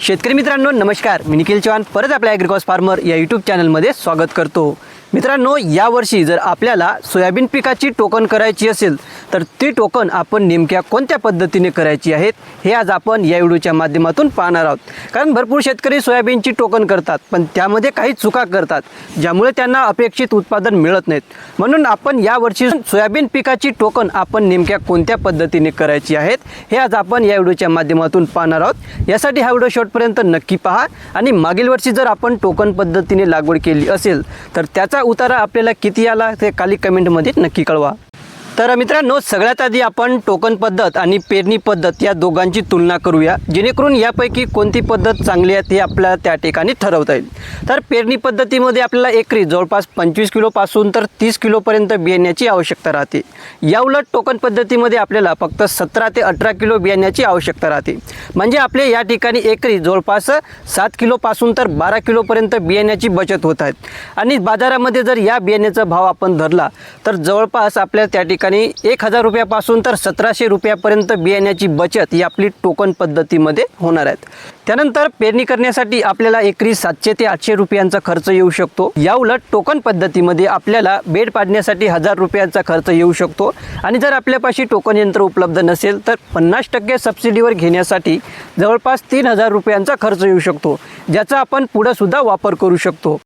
शेतकरी मित्रांनो नमस्कार, मी निखिल चव्हाण परत आपल्या ॲग्रिकॉस फार्मर या यूट्यूब चॅनलमध्ये स्वागत करतो। मित्रांनो, यावर्षी जर आपल्याला सोयाबीन पिकाची टोकन करायची असेल तर ती टोकन आपण नेमक्या कोणत्या पद्धतीने करायची आहेत हे आज आपण या व्हिडिओच्या माध्यमातून पाहणार आहोत। कारण भरपूर शेतकरी सोयाबीनची टोकन करतात पण त्यामध्ये काही चुका करतात ज्यामुळे त्यांना अपेक्षित उत्पादन मिळत नाहीत। म्हणून आपण यावर्षी सोयाबीन पिकाची टोकन आपण नेमक्या कोणत्या पद्धतीने करायची आहेत हे आज आपण या व्हिडिओच्या माध्यमातून पाहणार आहोत। यासाठी हा व्हिडिओ शेवटपर्यंत नक्की पहा आणि मागील वर्षी जर आपण टोकन पद्धतीने लागवड केली असेल तर त्याचा उतारा आपल्याला किती आला ते खाली कमेंटमध्ये नक्की कळवा। तर मित्रांनो, सगळ्यात आधी आपण टोकन पद्धत आणि पेरणी पद्धत या दोघांची तुलना करूया, जेणेकरून यापैकी कोणती पद्धत चांगली आहे हे आपल्याला त्या ठिकाणी ठरवता येईल। तर पेरणी पद्धतीमध्ये आपल्याला एकरी जवळपास 25 किलोपासून तर 30 किलोपर्यंत बियाण्याची आवश्यकता राहते। या उलट टोकन पद्धतीमध्ये आपल्याला फक्त 17 ते 18 किलो बियाण्याची आवश्यकता राहते। म्हणजे आपले या ठिकाणी एकरी जवळपास 7 किलोपासून तर 12 किलोपर्यंत बियाण्याची बचत होत आहे। आणि बाजारामध्ये जर या बियाण्याचा भाव आपण धरला तर जवळपास आपल्या त्या ठिकाणी 1000 रुपयापासून तर 1700 रुपयापर्यंत बियाण्याची बचत ही आपली टोकन पद्धतीमध्ये होणार आहे। त्यानंतर पेरणी करण्यासाठी आपल्याला एकरी 700 ते 800 रुपयांचा खर्च येऊ शकतो। या उलट टोकन पद्धतीमध्ये आपल्याला बेड पाडण्यासाठी 1000 रुपयांचा खर्च येऊ शकतो। आणि जर आपल्यापाशी टोकन यंत्र उपलब्ध नसेल तर 50% सबसिडीवर घेण्यासाठी जवळपास 3000 रुपयांचा खर्च येऊ शकतो, ज्याचा आपण पुढे सुद्धा वापर करू शकतो।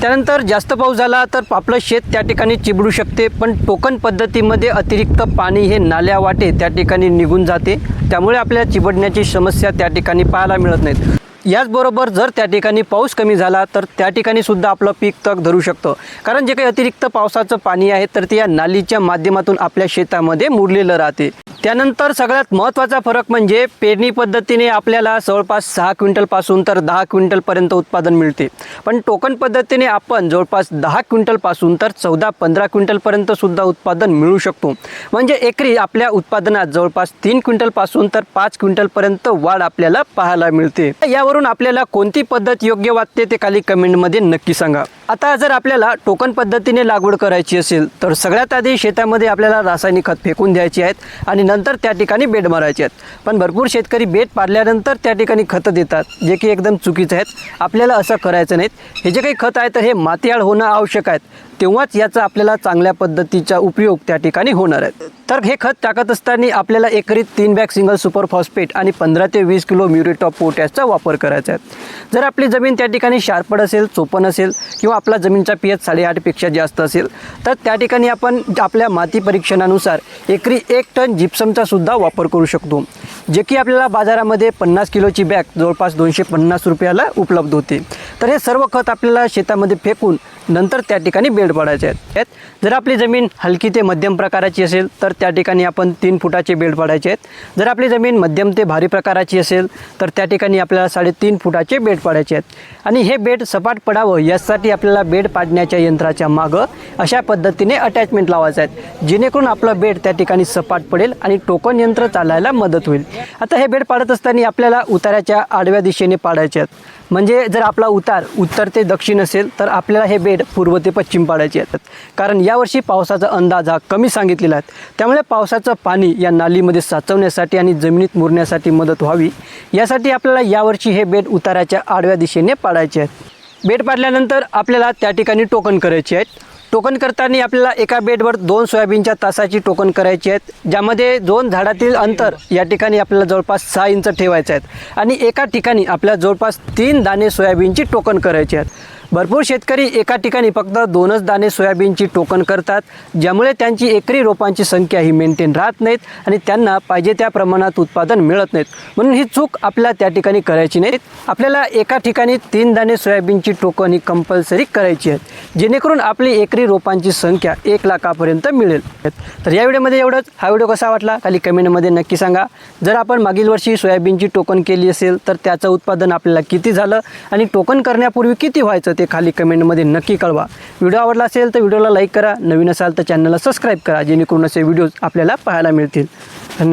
त्यानंतर जास्त पाऊस झाला तर आपलं शेत त्या ठिकाणी चिबडू शकते, पण टोकन पद्धतीमध्ये अतिरिक्त पाणी हे नाल्या वाटे त्या ठिकाणी निघून जाते, त्यामुळे आपल्याला चिबडण्याची समस्या त्या ठिकाणी पाहायला मिळत नाहीत। याचबरोबर जर त्या ठिकाणी पाऊस कमी झाला तर त्या ठिकाणी सुद्धा आपलं पीक तग धरू शकतं, कारण जे काही अतिरिक्त पावसाचं पाणी आहे तर ते या नालीच्या माध्यमातून आपल्या शेतामध्ये मुरलेलं राहते। त्यानंतर सगळ्यात महत्त्वाचा फरक म्हणजे पेरणी पद्धतीने आपल्याला जवळपास 6 क्विंटलपासून तर 10 क्विंटलपर्यंत उत्पादन मिळते, पण टोकन पद्धतीने आपण जवळपास 10 क्विंटलपासून तर 14-15 क्विंटलपर्यंत सुद्धा उत्पादन मिळू शकतो। म्हणजे एकरी आपल्या उत्पादनात जवळपास 3 क्विंटलपासून तर 5 क्विंटलपर्यंत वाढ आपल्याला पाहायला मिळते। यावरून आपल्याला कोणती पद्धत योग्य वाटते ते खाली कमेंटमध्ये नक्की सांगा। आता जर आपल्याला टोकन पद्धतीने लागवड करायची असेल तर सगळ्यात आधी शेतामध्ये आपल्याला रासायनिक खत फेकून द्यायची आहेत आणि नंतर त्या ठिकाणी बेड मारायचे आहेत। पण भरपूर शेतकरी बेड पाडल्यानंतर त्या ठिकाणी खतं देतात, जे की एकदम चुकीचं आहेत। आपल्याला असं करायचं नाहीत। हे जे काही खत आहे तर हे मातीआळ होणं आवश्यक आहे, तेव्हाच याचा आपल्याला चांगल्या पद्धतीचा उपयोग त्या ठिकाणी होणार आहे। तर हे खत टाकत असताना आपल्याला एकरी 3 बॅग सिंगल सुपर फॉस्फेट आणि 15 ते 20 किलो म्युरेट ऑफ पोटॅशचा वापर करायचा आहे। जर आपली जमीन त्या ठिकाणी शार्पड असेल, चोपन असेल किंवा आपला जमीनचा पीएच 8.5 पेक्षा जास्त असेल तर त्या ठिकाणी आपण आपल्या माती परीक्षणानुसार एकरी 1 टन जिप्समचा सुद्धा वापर करू शकतो, जे की आपल्याला बाजारामध्ये 50 किलोची बॅग जवळपास 250 रुपयाला उपलब्ध होते। तर हे सर्व खत आपल्याला शेतामध्ये फेकून नंतर त्या ठिकाणी बेड पाडायचे आहेत। जर आपली जमीन हलकी ते मध्यम प्रकाराची असेल तर त्या ठिकाणी आपण 3 फुटाचे बेड पाडायचे आहेत। जर आपली जमीन मध्यम ते भारी प्रकाराची असेल तर त्या ठिकाणी आपल्याला 3.5 फुटाचे बेड पाडायचे आहेत। आणि हे बेड सपाट पडावं यासाठी आपल्याला बेड पाडण्याच्या यंत्राच्या मागं अशा पद्धतीने अटॅचमेंट लावायचं आहे, जेणेकरून आपलं बेड त्या ठिकाणी सपाट पडेल आणि टोकन यंत्र चालायला मदत होईल। आता हे बेड पाडत असताना आपल्याला उताराच्या आडव्या दिशेने पाडायचे आहेत। म्हणजे जर आपला उतार उत्तर ते दक्षिण असेल तर आपल्याला हे बेड पूर्व ते पश्चिम पाडायचे आहेत, कारण यावर्षी पावसाचा अंदाज हा कमी सांगितलेला आहे। त्यामुळे पावसाचं पाणी या नालीमध्ये साचवण्यासाठी आणि जमिनीत मुरण्यासाठी मदत व्हावी यासाठी आपल्याला यावर्षी हे बेड उताराच्या आडव्या दिशेने पाडायचे आहेत। बेड पाडल्यानंतर आपल्याला त्या ठिकाणी टोकन करायचे आहेत। टोकन करताना आपल्याला एका बेडवर 2 सोयाबीनच्या तासाची टोकन करायची आहेत, ज्यामध्ये 2 झाडातील अंतर या ठिकाणी आपल्याला जवळपास 6 इंच ठेवायचं आहेत आणि एका ठिकाणी आपल्याला जवळपास 3 दाणे सोयाबीनची टोकन करायची आहेत। भरपूर शेतकरी एका ठिकाणी फक्त 2च दाणे सोयाबीनची टोकन करतात, ज्यामुळे त्यांची एकरी रोपांची संख्या ही मेंटेन राहत नाहीत आणि त्यांना पाहिजे त्या प्रमाणात उत्पादन मिळत नाहीत। म्हणून ही चूक आपल्याला त्या ठिकाणी करायची नाही। आपल्याला एका ठिकाणी 3 दाणे सोयाबीनची टोकन ही कंपल्सरी करायची आहे, जेणेकरून आपली एकरी रोपांची संख्या 1 लाखापर्यंत मिळेल। तर या व्हिडिओमध्ये एवढंच। हा व्हिडिओ कसा वाटला खाली कमेंटमध्ये नक्की सांगा। जर आपण मागील वर्षी सोयाबीनची टोकन केली असेल तर त्याचं उत्पादन आपल्याला किती झालं आणि टोकन करण्यापूर्वी किती व्हायचं ते खाली कमेंटमध्ये नक्की कळवा। व्हिडिओ आवडला असेल तर व्हिडिओला लाईक करा, नवीन असाल तर चॅनलला सबस्क्राईब करा, जेणेकरून असे व्हिडिओज आपल्याला पाहायला मिळतील। धन्यवाद।